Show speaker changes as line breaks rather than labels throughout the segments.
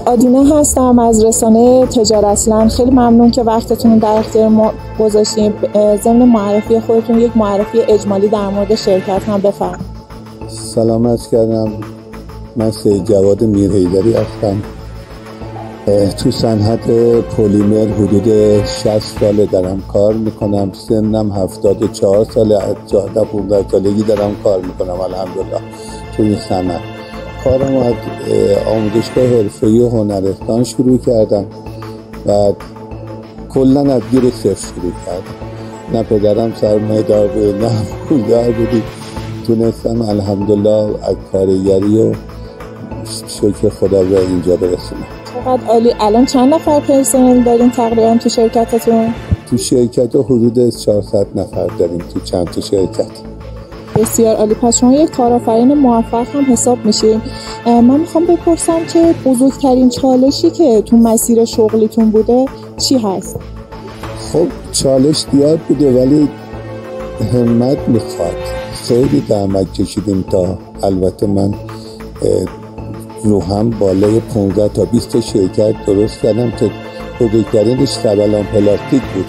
آدینه هستم از رسانه تجارتلند. خیلی ممنون که وقتتون در اختیار ما گذاشتین. ضمن معرفی خودتون یک معرفی اجمالی در مورد شرکت هم بفرمایید.
سلام عرض کردم. من سید جواد میرحیدری هستم. تو صنعت پلیمر حدود 60 ساله دارم کار میکنم. سنم 74 ساله. از 14-15 سالگی دارم کار میکنم الحمدلله تو این صنعت. کارم از آموزشگاه حرفه‌ای و هنرستان شروع کردم و کلا از گیر صفر شروع کردم. نه پدرم سرمایه‌دار بود نه پولدار بودی. تونستم الحمدلله از کارگری و شکر خدا به اینجا برسونم.
چقدر عالی. الان چند نفر پرسنل دارین تقریبا تو شرکتتون؟
تو شرکت حدود 400 نفر داریم تو چند تا شرکت.
بسیار عالی. پس شما یک کارآفرین موفق هم حساب میشین. من میخوام بپرسم که بزرگترین چالشی که تو مسیر شغلیتون بوده چی هست؟
خب چالش زیاد بوده ولی همت میخواد. خیلی زحمت کشیدیم تا البته من رو هم بالای 15 تا 20 شرکت درست کردم که بزرگترینش سبلان پلاستیک بود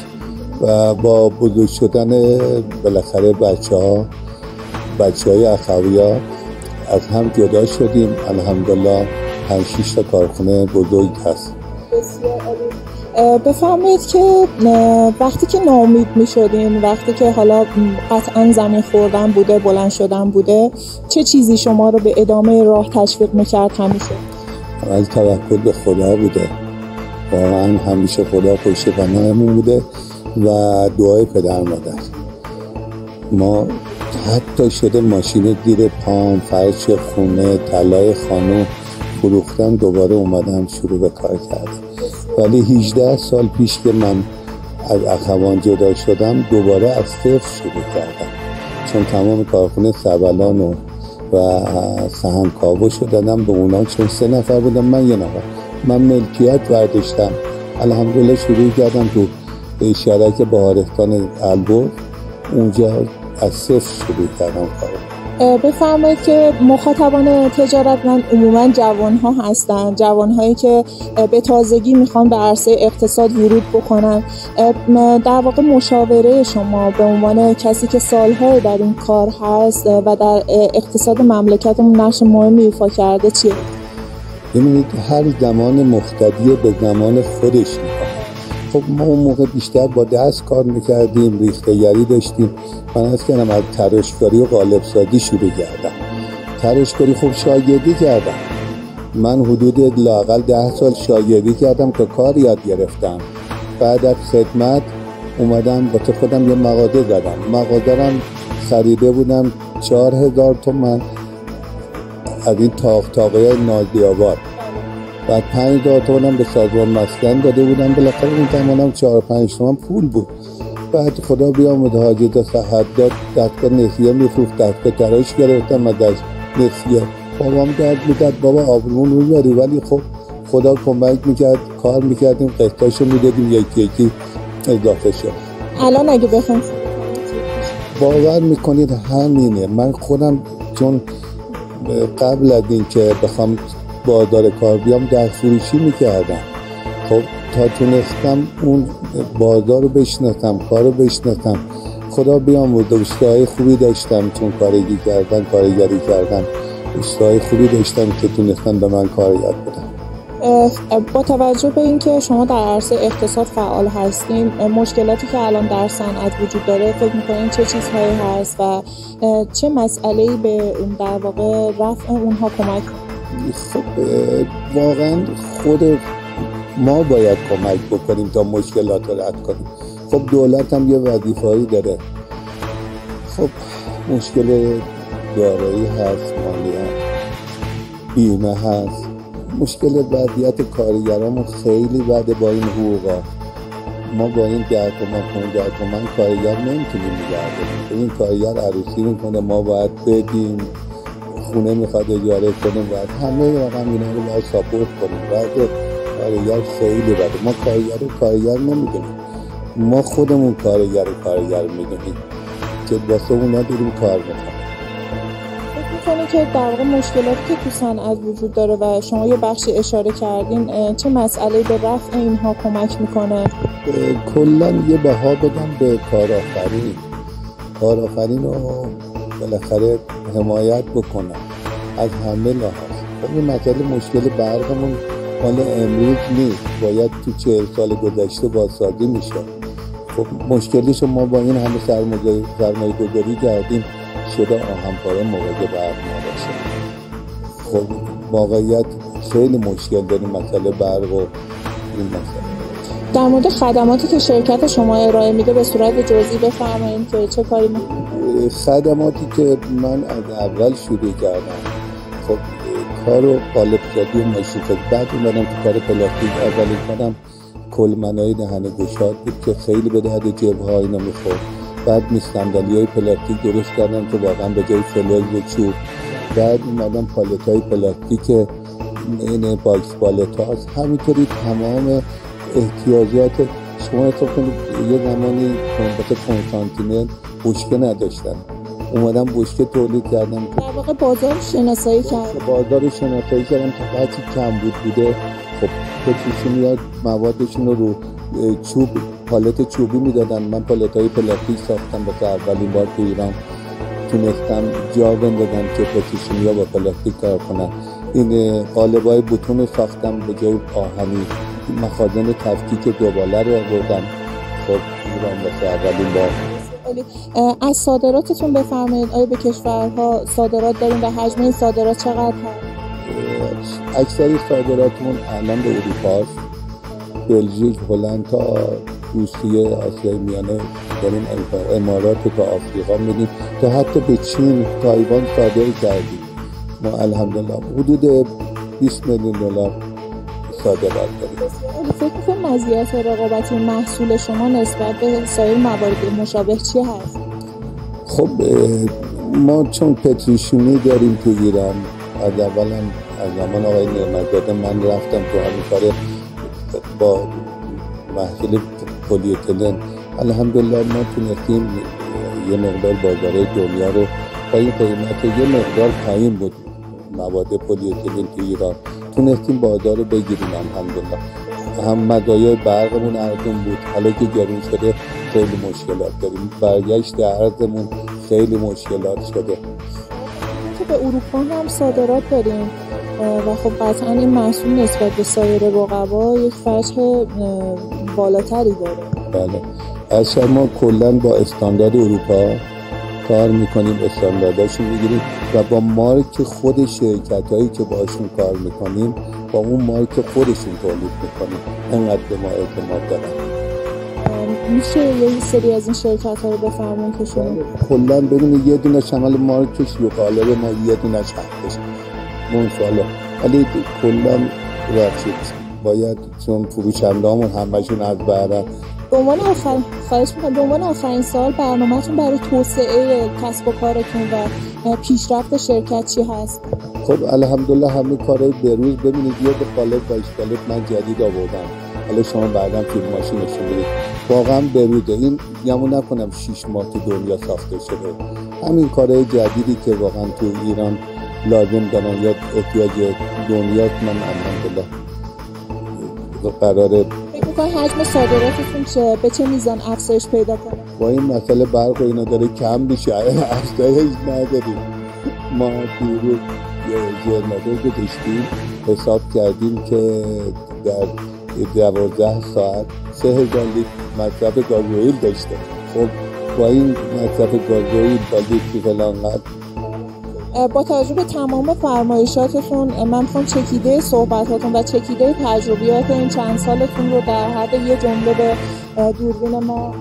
و با بزرگ شدن بالاخره بچه‌های اخویا از هم جدا شدیم. الحمدلله 5-6 تا کارخونه بزرگ هست.
بسیار عالی. بفرمایید که وقتی که ناامید می شدین، وقتی که حالا قطعا زمین خوردن بوده، بلند شدن بوده، چه چیزی شما رو به ادامه راه تشویق می کرد همیشه؟
اول توکل به خدا بوده. واقعا همیشه خدا پشت پناهمون بوده و دعای پدر مادر. ما حتی شده ماشین زیر پام، فرش خونه، طلای خانم فروختم، دوباره اومدم شروع به کار کردم. ولی 18 سال پیش که من از اخوان جدا شدم دوباره از صفر شروع کردم، چون تمام کارخونه سبلان و سهن کاوش رو دادم به اونا، چون 3 نفر بودم من 1 نفر. من ملکیت برداشتم الحمدلله شروع کردم تو شرک بهارستان البرز، اونجا از صفر شروع کردم کارو.
بفرمایید که مخاطبان تجارتمند عموماً جوان‌ها هستن، جوان‌هایی که به تازگی میخوان به عرصه اقتصاد ورود بکنن. در واقع مشاوره شما به عنوان کسی که سال‌ها در این کار هست و در اقتصاد مملکتمون نقش مهمی ایفا کرده چیه؟
ببینید هر زمان مقتدی به زمان خودش میکنه. خب ما اون موقع بیشتر با دست کار میکردیم، ریخته‌گری داشتیم. من از کنم از تراشکاری و قالب‌سازی شروع کردم. تراشکاری خب شاگردی کردم. من حدود لااقل 10 سال شاگردی کردم که کار یاد گرفتم. بعد از خدمت اومدم واسه خودم یه مغازه زدم. مغازه‌ام خریده بودم 4000 تومان از این تاق‌های نازی آباد. بعد 5000 تومانم به سازمان مسکن داده بودم. بالاخره این زمانم 4-5 تومن پول بود. بعد خدا بیامد حاجت صحت دستگاه نسیه میفروخت، دستگاه تراش گرفتم از نسیه. بابام درد میداد بابا آبرومون میبری، ولی خب خدا کمک میکرد، کار میکردیم، قسطاشو میدادیم، یکی اضافه شد.
الان اگه بخوام
باور میکنید همینه. من خودم چون قبل از این که بخوام بازار کار بیام در فروشی میکردم، خب تا تونستم اون بازار رو بشناسم، کار رو بشناسم. خدا بیامرزه، دوستای خوبی داشتم چون کارگری کردم، دوستای خوبی داشتم که تونستن به من کار یاد بدن.
با توجه به اینکه شما در عرصه اقتصاد فعال هستین، مشکلاتی که الان در صنعت وجود داره فکر می‌کنین چه چیزهایی هست و چه مسئله‌ای به در واقع رفع اونها کمک؟
خب واقعا خود ما باید کمک بکنیم تا مشکلات رو رد کنیم. خب دولت هم یه وظیفه‌ای داره. خب مشکل دارایی هست، مالیات، بیمه هست. مشکل وضعیت کارگرامون خیلی بده با این حقوقا. ما با این 10 تومن 15 تومن کارگر نمیتونیم نگه داریم. این کارگر عروسی میکنه، ما باید بدیم، خونه میخواد اجاره کنیم، باید همه رقم اینا رو باید ساپورت کنیم. بعد کارگر خیلی بده. ما کارگر نمیدونیم، ما خودمون کارگر میدونیم که واسه اونا داریم کار میکنیم.
می‌کنی که در واقع مشکلاتی که تو صنعت وجود داره و شما یه بخشی اشاره کردین چه مسئله‌ای به رفع اینها کمک میکنه؟
کلاً یه بها بدم به کارآفرین رو بالاخره حمایت بکنم از همه لحاظ. خب این مسئله مشکل برقمون مال امروز نیست، باید تو 40 سال گذشته بازسازی میشه. خب مشکلیشو ما با این همه سرمایه گذاری کردیم شده آهن‌پاره موقع برق نباشه. خب واقعیت خیلی مشکل داریم مسئله برق و این مسئله.
در مورد خدماتی که شرکت شما ارائه میده به صورت جزئی بفرمایید که چه کاری
خدماتی که من از اول شروع کردم، خب کارو قالب‌زدی و ماشین‌سازی، بعد اومدم تو کار پلاستیک. اولین کارم کلمنای دهن گشاد بود که خیلی به درد جبهه‌ها اینا می‌خورد. بعد صندلی‌های پلاستیک درست کردم که واقعا به جای فلز و چوب. بعد اومدم پالت‌های پلاستیک، این باکس پالت هاست. همینطوری تمام احتیاجات شما حساب کنید یه زمانی مثل کنستانتینل بشکه نداشتن، اومدم بشکه تولید کردم.
در واقع بازار شناسایی کردم
تا قطعی کم بوده. خب پتروشیمیا موادشون رو چوب، پالت چوبی میدادن. من پالت‌های پلاستیک ساختم واسه اولین بار تو ایران. تونستم جا بندازم که پتروشیمیا با پلاستیک کار کنن. این قالب‌های بتون ساختم به جای آهنی. مخازن تفکیک دوباله رو آوردم. خب ایران واسه اولین بار.
از صادراتتون بفرمایید، آیا به کشورها صادرات داریم و حجم این صادرات چقدر هست؟
اکثری صادراتمون الان به اروپا است. بلژیک، هلند تا روسیه، آسیای میانه داریم، امارات تا آفریقا میدیم، تا حتی به چین، تایوان صادر کردیم. ما الحمدلله حدود 20 میلیون دلار صادرات داریم.
فکر می‌کنم مزیت رقابتی محصول شما نسبت به سایر موارد مشابه چی هست؟
خب ما چون پتروشیمی داریم تو ایران، از زمان آقای نعمت‌زاده من رفتم تو همین کار با محصول پلی اتیلن. الحمدلله ما تونستیم یه مقدار بازار دنیا رو با این قیمت یه مقدار پایین بود مواد پلی اتیلن تو ایران، تونستیم بازار رو بگیریم الحمدلله. هم مزایای برقمون ارزون بود، حالا که گرون شده خیلی مشکلات داریم. برگشت ارزمون خیلی مشکلات شده.
که به اروپا هم صادرات داریم و خب قطعا این محصول نسبت به سایر رقبا یک وجه بالاتری داره.
بله، از ما کلا با استاندارد اروپا کار میکنیم، استاندارداشون میگیریم و با مارک خود شرکتایی که باشون کار میکنیم با اون مارک خودشون تولید میکنیم. انقدر به ما اعتماد دارن.
میشه یه سری از این شرکت ها رو بفرمایید که شما
کلا ببینید یه دونه شمال مارکش رو قالب ما، یه دونه هستش منفعلا، ولی کلا رفشید باید چون فروشنده‌هامون همشون از بهره.
به عنوان آخرین سال برنامه‌تون برای توسعه کسب و کارتون و پیشرفت شرکت چی هست؟
خب الحمدلله همه کارهای بروز. ببینید یه قالب با اسکالت من جدید آوردم، حالا شما بعداً فیلم ماشین نشون بدید، واقعا بروزه. این گمون نکنم 6 ماه تو دنیا ساخته شده. همین کارهای جدیدی که واقعا تو ایران لازم دارن یا احتیاج دنیاست، من الحمدلله قراره.
فکر می‌کنم حجم صادراتتون به چه میزان افزایش پیدا کنه؟
با این مسئله برق و اینا داره کم میشه، افزایش نداریم. ما دیروز جرمادر که داشتیم حساب کردیم که در 12 ساعت 3000 لیتر مصرف گازوئیل داشته. خب با این مصرف گازوئیل با لیتر فلان قدر.
با توجه به تمام فرمایشاتتون من میخوام چکیده صحبتاتون و چکیده تجربیات این چند سالتون رو در حد یه جمله به دوربین ما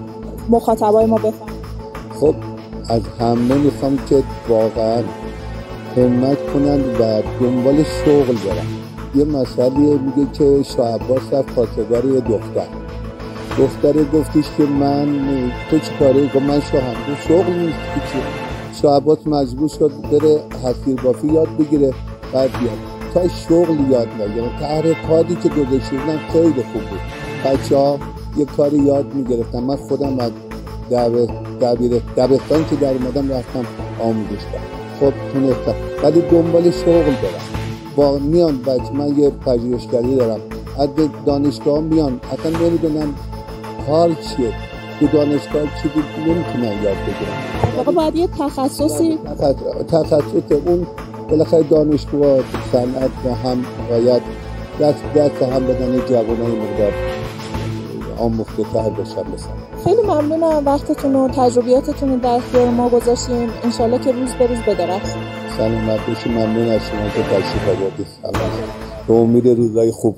مخاطبای ما بفرمایید.
خب از همه میخوام که واقعا همت کنند و دنبال شغل برن. یه مسئله میگه که شاه عباس رفت خواستگار یه دختره گفتش که تو چی کاره؟ گفت من شاهم. گفت شغل نیست که. شاه عباس مجبور شد بره حسیر بافی یاد بگیره بعد بیاد. تا شغل یاد نگیره، تحرکاتی که گذاشته بودن خیلی خوب بود. بچه‌ها یه کاری یاد میگرفتن. من خودم از دبستان که در اومدم رفتم آموزش دادم. خب تونستم، ولی دنبال شغل دارم. میان بچه، من یه پژوهشگری دارم، از دانشگاه میان اصلا نمیدونم کار چیه، تو دانشگاه چی نمیتونن یاد بگیرن.
واقعا باید یه تخصصی
تخصص اون بالاخره دانشگاه صنعت و هم باید دست هم بدن جوانای مقدار آموخته تر بشن.
خیلی ممنونم وقتتون و تجربیاتتون رو در اختیار ما گذاشتیم. انشالله که روز به روز بدرخشید.
سلامت باشید. ممنون از شما که تشریف آوردید. به امید روزای خوب.